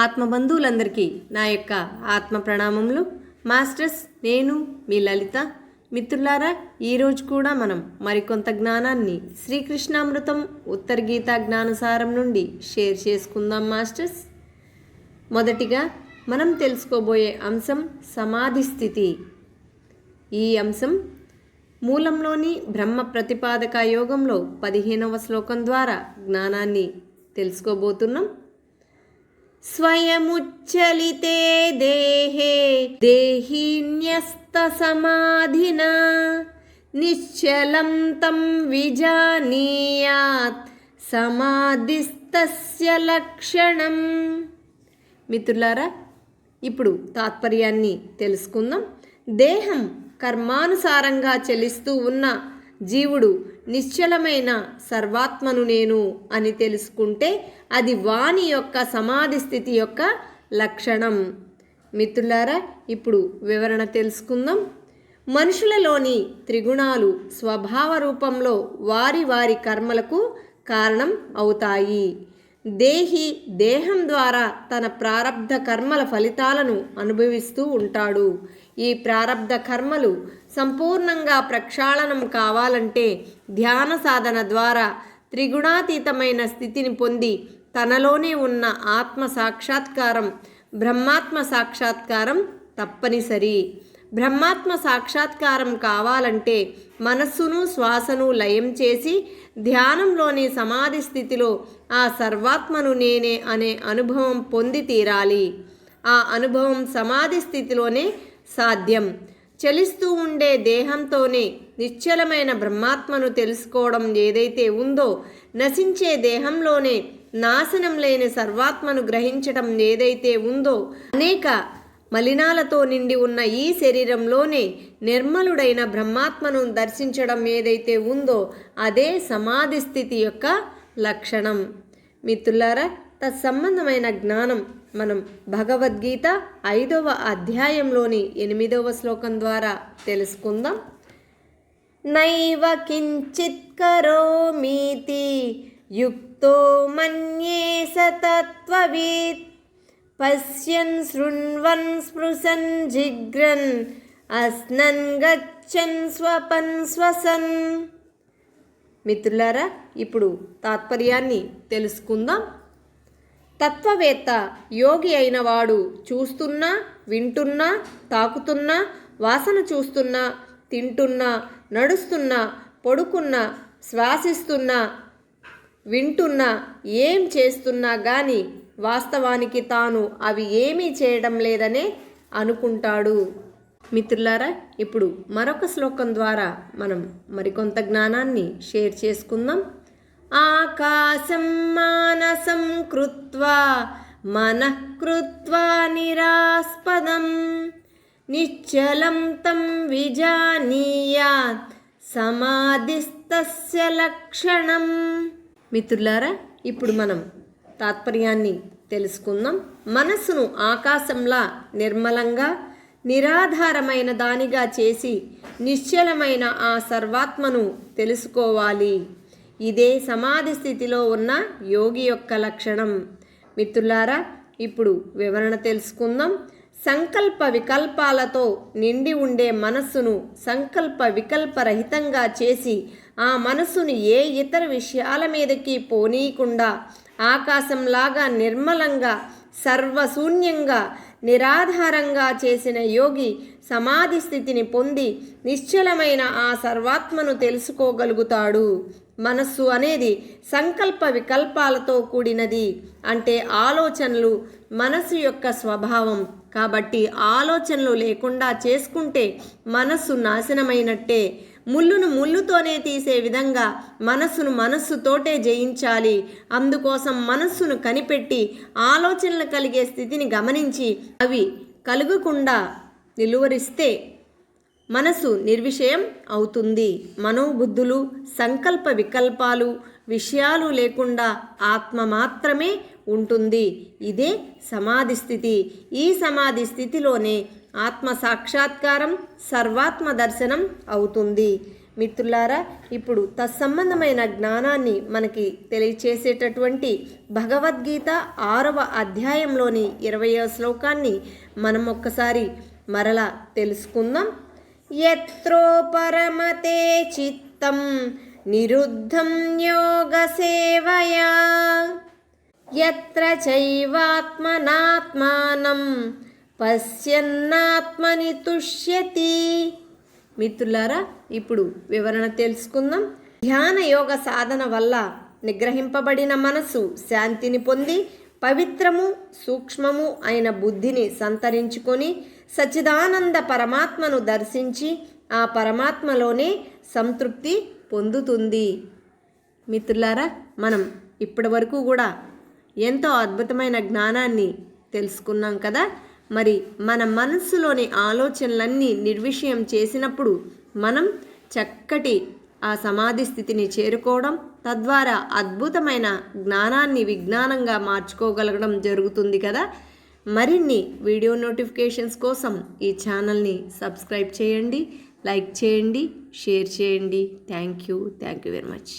ఆత్మబంధువులందరికీ నా యొక్క ఆత్మ ప్రణామములు. మాస్టర్స్, నేను మీ లలిత. మిత్రులారా, ఈరోజు కూడా మనం మరికొంత జ్ఞానాన్ని శ్రీకృష్ణామృతం ఉత్తర గీతా జ్ఞానసారం నుండి షేర్ చేసుకుందాం మాస్టర్స్. మొదటిగా మనం తెలుసుకోబోయే అంశం సమాధి స్థితి. ఈ అంశం మూలంలోని బ్రహ్మ ప్రతిపాదక యోగంలో 15వ శ్లోకం ద్వారా జ్ఞానాన్ని తెలుసుకోబోతున్నాం. స్వయముచ్చలితే దేహే దేహిన్యస్త సమాధినా నిశ్చలం తం విజానీయాత్ సమాధిస్తస్య లక్షణం. మిత్రులారా, ఇప్పుడు తాత్పర్యాన్ని తెలుసుకుందాం. దేహం కర్మానుసారంగా చలిస్తూ ఉన్న జీవుడు నిశ్చలమైన సర్వాత్మను నేను అని తెలుసుకుంటే అది వాని యొక్క సమాధి స్థితి యొక్క లక్షణం. మిత్రులారా, ఇప్పుడు వివరణ తెలుసుకుందాం. మనుషులలోని త్రిగుణాలు స్వభావ రూపంలో వారి వారి కర్మలకు కారణం అవుతాయి. దేహి దేహం ద్వారా తన ప్రారబ్ధ కర్మల ఫలితాలను అనుభవిస్తూ ఉంటాడు. ఈ ప్రారబ్ధ కర్మలు సంపూర్ణంగా ప్రక్షాళనం కావాలంటే ధ్యాన సాధన ద్వారా త్రిగుణాతీతమైన స్థితిని పొంది తనలోనే ఉన్న ఆత్మ సాక్షాత్కారం, బ్రహ్మాత్మ సాక్షాత్కారం తప్పనిసరి. బ్రహ్మాత్మ సాక్షాత్కారం కావాలంటే మనస్సును శ్వాసను లయం చేసి ధ్యానంలోని సమాధి స్థితిలో ఆ సర్వాత్మను నేనే అనే అనుభవం పొంది తీరాలి. ఆ అనుభవం సమాధి స్థితిలోనే సాధ్యం. చలిస్తూ ఉండే దేహంతోనే నిశ్చలమైన బ్రహ్మాత్మను తెలుసుకోవడం ఏదైతే ఉందో, నశించే దేహంలోనే నాశనం లేని సర్వాత్మను గ్రహించడం ఏదైతే ఉందో, అనేక మలినాలతో నిండి ఉన్న ఈ శరీరంలోనే నిర్మలుడైన బ్రహ్మాత్మను దర్శించడం ఏదైతే ఉందో అదే సమాధి స్థితి యొక్క లక్షణం. మిత్రులారా, తత్సంబంధమైన జ్ఞానం మనం భగవద్గీత 5వ అధ్యాయంలోని 8వ శ్లోకం ద్వారా తెలుసుకుందాం. నైవ కించిత్ కరోమీతి యుక్తో మన్యే సతత్వవిత్ పశ్యన్ శృణ్వన్ స్పృశన్ జిగ్రన్ అస్నన్ గచ్చన్ స్వపన్ శ్వసన్. మిత్రులారా, ఇప్పుడు తాత్పర్యాన్ని తెలుసుకుందాం. తత్వవేత్త యోగి అయిన వాడు చూస్తున్నా, వింటున్నా, తాకుతున్నా, వాసన చూస్తున్నా, తింటున్నా, నడుస్తున్నా, పడుకున్నా, శ్వాసిస్తున్నా, వింటున్నా, ఏం చేస్తున్నా కానీ వాస్తవానికి తాను అవి ఏమీ చేయడం లేదనే అనుకుంటాడు. మిత్రులారా, ఇప్పుడు మరొక శ్లోకం ద్వారా మనం మరికొంత జ్ఞానాన్ని షేర్ చేసుకుందాం. ఆకాశం మానసం కృత్వా మనః కృత్వా నిరాస్పదం నిశ్చలం తం విజానీయాత్ సమాధిస్తస్య లక్షణం. మిత్రులారా, ఇప్పుడు మనం తాత్పర్యాన్ని తెలుసుకుందాం. మనస్సును ఆకాశంలా నిర్మలంగా నిరాధారమైన దానిగా చేసి నిశ్చలమైన ఆ సర్వాత్మను తెలుసుకోవాలి. ఇదే సమాధి స్థితిలో ఉన్న యోగి యొక్క లక్షణం. మిత్రులారా, ఇప్పుడు వివరణ తెలుసుకుందాం. సంకల్ప వికల్పాలతో నిండి ఉండే మనస్సును సంకల్ప వికల్పరహితంగా చేసి ఆ మనస్సును ఏ ఇతర విషయాల మీదకి పోనీయకుండా ఆకాశంలాగా నిర్మలంగా సర్వశూన్యంగా నిరాధారంగా చేసిన యోగి సమాధి స్థితిని పొంది నిశ్చలమైన ఆ సర్వాత్మను తెలుసుకోగలుగుతాడు. మనస్సు అనేది సంకల్ప వికల్పాలతో కూడినది. అంటే ఆలోచనలు మనస్సు యొక్క స్వభావం. కాబట్టి ఆలోచనలు లేకుండా చేసుకుంటే మనస్సు నాశనమైనట్టే. ముళ్ళును ముళ్ళుతోనే తీసే విధంగా మనస్సును మనస్సుతోటే జయించాలి. అందుకోసం మనస్సును కనిపెట్టి ఆలోచనలు కలిగే స్థితిని గమనించి అవి కలుగకుండా నిలువరిస్తే మనసు నిర్విషయం అవుతుంది. మనోబుద్ధులు, సంకల్ప వికల్పాలు, విషయాలు లేకుండా ఆత్మ మాత్రమే ఉంటుంది. ఇదే సమాధి స్థితి. ఈ సమాధి స్థితిలోనే ఆత్మ సాక్షాత్కారం, సర్వాత్మ దర్శనం అవుతుంది. మిత్రులారా, ఇప్పుడు తత్సంబంధమైన జ్ఞానాన్ని మనకి తెలియచేసేటటువంటి భగవద్గీత 6వ అధ్యాయంలోని 20వ శ్లోకాన్ని మనం ఒక్కసారి మరలా తెలుసుకుందాం. యత్రో పరమతే చిత్తం నిరుద్ధం యోగ సేవయా యత్ర చైవాత్మనాత్మానం పశ్యన్నాత్మని తుష్యతి. మిత్రులారా, ఇప్పుడు వివరణ తెలుసుకుందాం. ధ్యాన యోగ సాధన వల్ల నిగ్రహింపబడిన మనసు శాంతిని పొంది పవిత్రము సూక్ష్మము అయిన బుద్ధిని సంతరించుకొని సచ్చిదానంద పరమాత్మను దర్శించి ఆ పరమాత్మలోనే సంతృప్తి పొందుతుంది. మిత్రులారా, మనం ఇప్పటి వరకు కూడా ఎంతో అద్భుతమైన జ్ఞానాన్ని తెలుసుకున్నాం కదా. మరి మన మనస్సులోని ఆలోచనలన్నీ నిర్విషయం చేసినప్పుడు మనం చక్కటి ఆ సమాధి స్థితిని చేరుకోవడం, తద్వారా అద్భుతమైన జ్ఞానాన్ని విజ్ఞానంగా మార్చుకోగలగడం జరుగుతుంది కదా. మరిన్ని వీడియో నోటిఫికేషన్స్ కోసం ఈ ఛానల్ని సబ్స్క్రైబ్ చేయండి, లైక్ చేయండి, షేర్ చేయండి. Thank you very much.